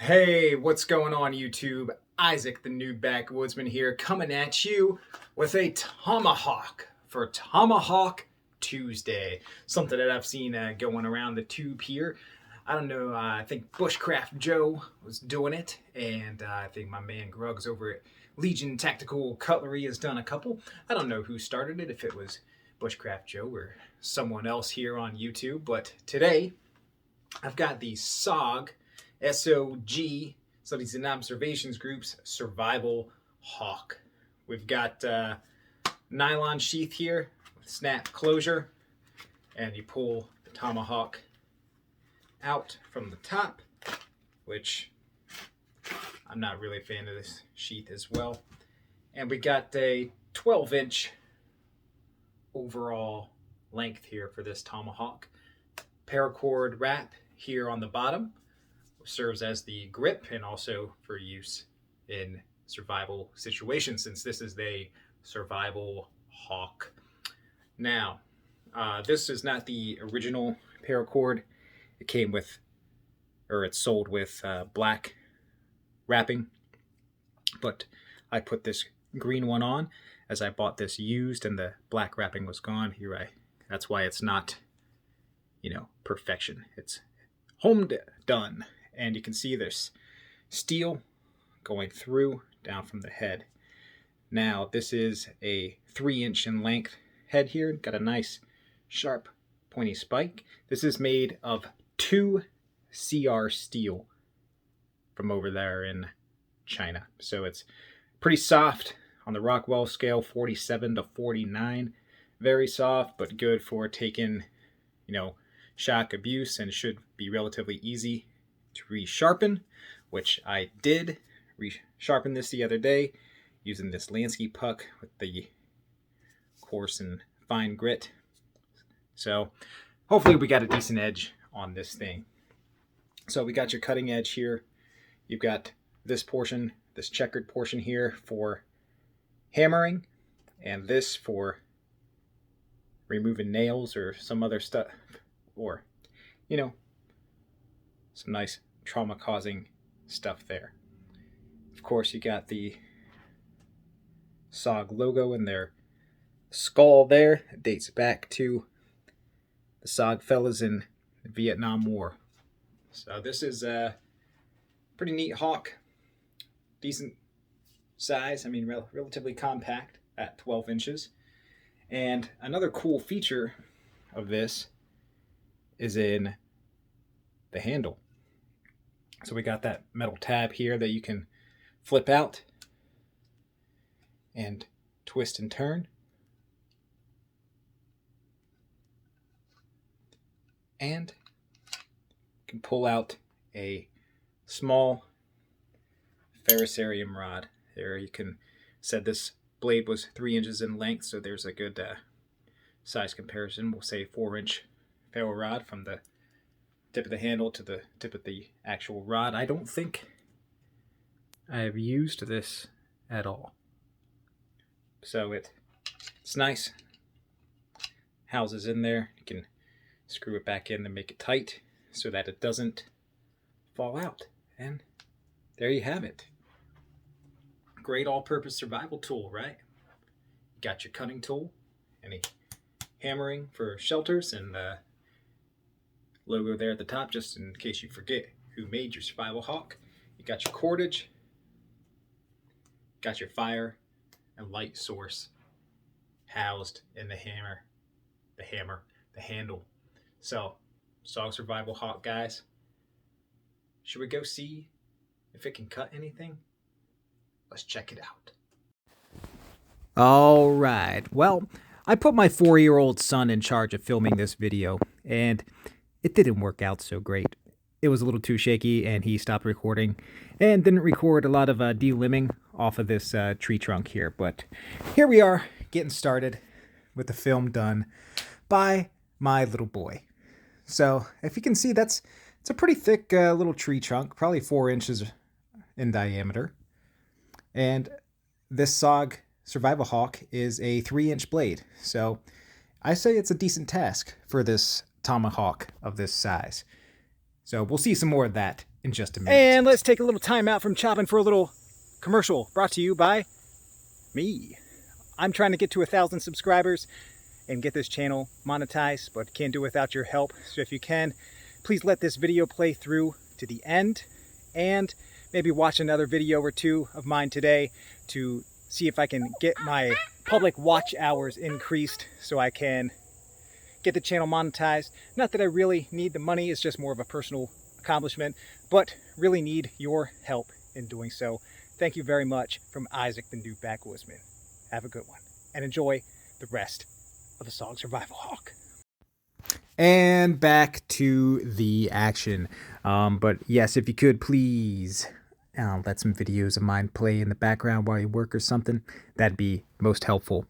Hey, what's going on YouTube? Isaac the New Backwoodsman here, coming at you with a tomahawk for Tomahawk Tuesday. Something that I've seen going around the tube here. I don't know, I think Bushcraft Joe was doing it, and I think my man Gruggs over at Legion Tactical Cutlery has done a couple. I don't know who started it, if it was Bushcraft Joe or someone else here on YouTube, but today I've got the SOG SOG, Studies and Observations Group's Survival Hawk. We've got nylon sheath here with snap closure, and you pull the tomahawk out from the top, which I'm not really a fan of this sheath as well. And we got a 12-inch overall length here for this tomahawk. Paracord wrap here on the bottom serves as the grip and also for use in survival situations, since this is a survival hawk. Now, this is not the original paracord. It came with, or it's sold with black wrapping, but I put this green one on as I bought this used and the black wrapping was gone. That's why it's not, perfection. It's home done. And you can see there's steel going through down from the head. Now, this is a 3-inch in length head here. Got a nice sharp pointy spike. This is made of 2 CR steel from over there in China. So it's pretty soft on the Rockwell scale, 47 to 49. Very soft, but good for taking, shock abuse, and should be relatively easy to resharpen, which I did resharpen this the other day using this Lansky puck with the coarse and fine grit. So hopefully we got a decent edge on this thing. So we got your cutting edge here. You've got this portion, this checkered portion here for hammering, and this for removing nails or some other stuff, or some nice trauma-causing stuff there. Of course, you got the SOG logo in their skull there. It dates back to the SOG fellas in the Vietnam War. So this is a pretty neat hawk. Decent size. Relatively compact at 12 inches. And another cool feature of this is in the handle. So we got that metal tab here that you can flip out and twist and turn. And you can pull out a small ferrocerium rod. There you can said this blade was 3 inches in length, so there's a good size comparison. We'll say 4-inch ferro rod from the tip of the handle to the tip of the actual rod. I don't think I have used this at all. So it's nice. Houses in there. You can screw it back in and make it tight so that it doesn't fall out. And there you have it. Great all-purpose survival tool, right? You got your cutting tool, any hammering for shelters, and the logo there at the top, just in case you forget who made your survival hawk. You got your cordage, got your fire and light source housed in the handle. So, SOG survival hawk, guys. Should we go see if it can cut anything? Let's check it out. All right. Well, I put my 4-year-old son in charge of filming this video, and it didn't work out so great. It was a little too shaky, and he stopped recording and didn't record a lot of delimbing off of this tree trunk here. But here we are, getting started with the film done by my little boy. So if you can see, it's a pretty thick little tree trunk, probably 4 inches in diameter. And this SOG Survival Hawk is a 3-inch blade. So I say it's a decent task for this tomahawk of this size. So we'll see some more of that in just a minute. And let's take a little time out from chopping for a little commercial brought to you by me. I'm trying to get to 1,000 subscribers and get this channel monetized, but can't do it without your help. So if you can, please let this video play through to the end and maybe watch another video or two of mine today to see if I can get my public watch hours increased so I can get the channel monetized. Not that I really need the money, it's just more of a personal accomplishment, but really need your help in doing so. Thank you very much from Isaac the New Backwoodsman. Have a good one and enjoy the rest of the SOG Survival Hawk. And back to the action. But yes, if you could please let some videos of mine play in the background while you work or something, that'd be most helpful.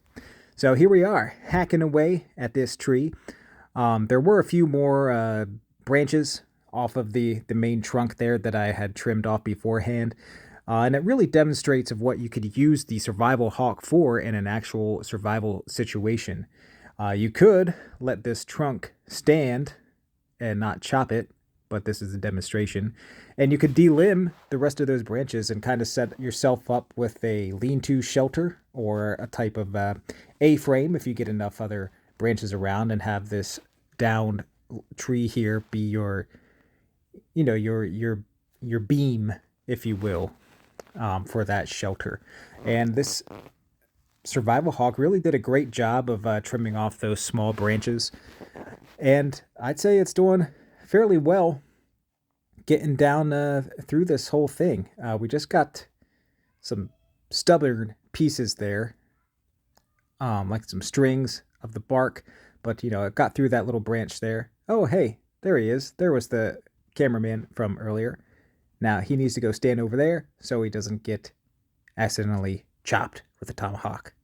So here we are, hacking away at this tree. There were a few more branches off of the main trunk there that I had trimmed off beforehand. And it really demonstrates of what you could use the Survival Hawk for in an actual survival situation. You could let this trunk stand and not chop it, but this is a demonstration. And you could delimb the rest of those branches and kind of set yourself up with a lean-to shelter or a type of A-frame if you get enough other branches around, and have this downed tree here be your, you know, your beam, if you will, for that shelter. And this Survival Hawk really did a great job of trimming off those small branches, and I'd say it's doing fairly well getting down through this whole thing. We just got some stubborn pieces there, like some strings of the bark, but you know, it got through that little branch there. Oh hey, there he is. There was the cameraman from earlier. Now he needs to go stand over there so he doesn't get accidentally chopped with a tomahawk.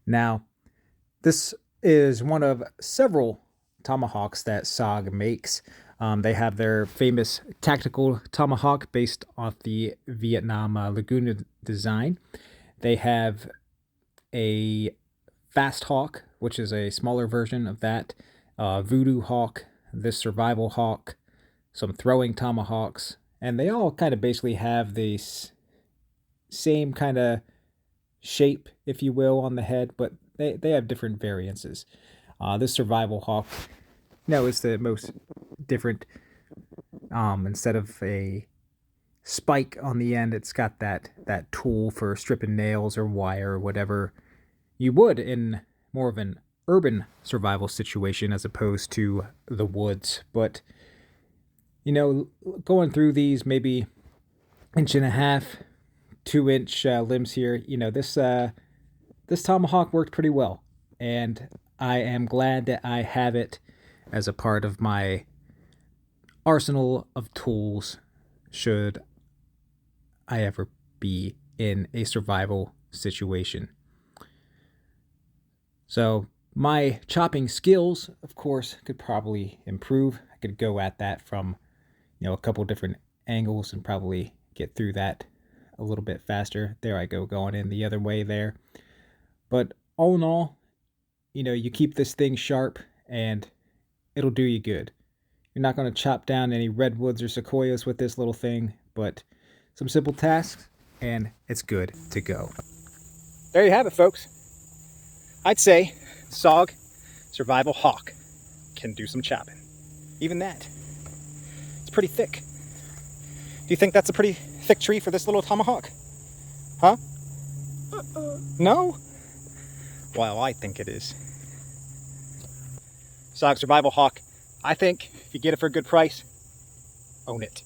Now, this is one of several tomahawks that SOG makes. They have their famous tactical tomahawk based off the Vietnam Laguna design. They have a fast hawk, which is a smaller version of that, voodoo hawk, this survival hawk, some throwing tomahawks, and they all kind of basically have this same kind of shape, if you will, on the head, but they have different variances. This survival hawk, is the most different. Instead of a spike on the end, it's got that tool for stripping nails or wire or whatever you would in more of an urban survival situation as opposed to the woods. But you know, going through these maybe 1.5 inch, 2-inch limbs here, you know, this tomahawk worked pretty well, and I am glad that I have it as a part of my arsenal of tools should I ever be in a survival situation. So my chopping skills, of course, could probably improve. I could go at that from, you know, a couple different angles and probably get through that a little bit faster. There I go, going in the other way there. But all in all, you know, you keep this thing sharp and it'll do you good. You're not going to chop down any redwoods or sequoias with this little thing, but some simple tasks and it's good to go. There you have it, folks. I'd say SOG Survival Hawk can do some chopping. Even that. It's pretty thick. Do you think that's a pretty thick tree for this little tomahawk? Huh? No? Well, I think it is. SOG Survival Hawk, I think if you get it for a good price, own it.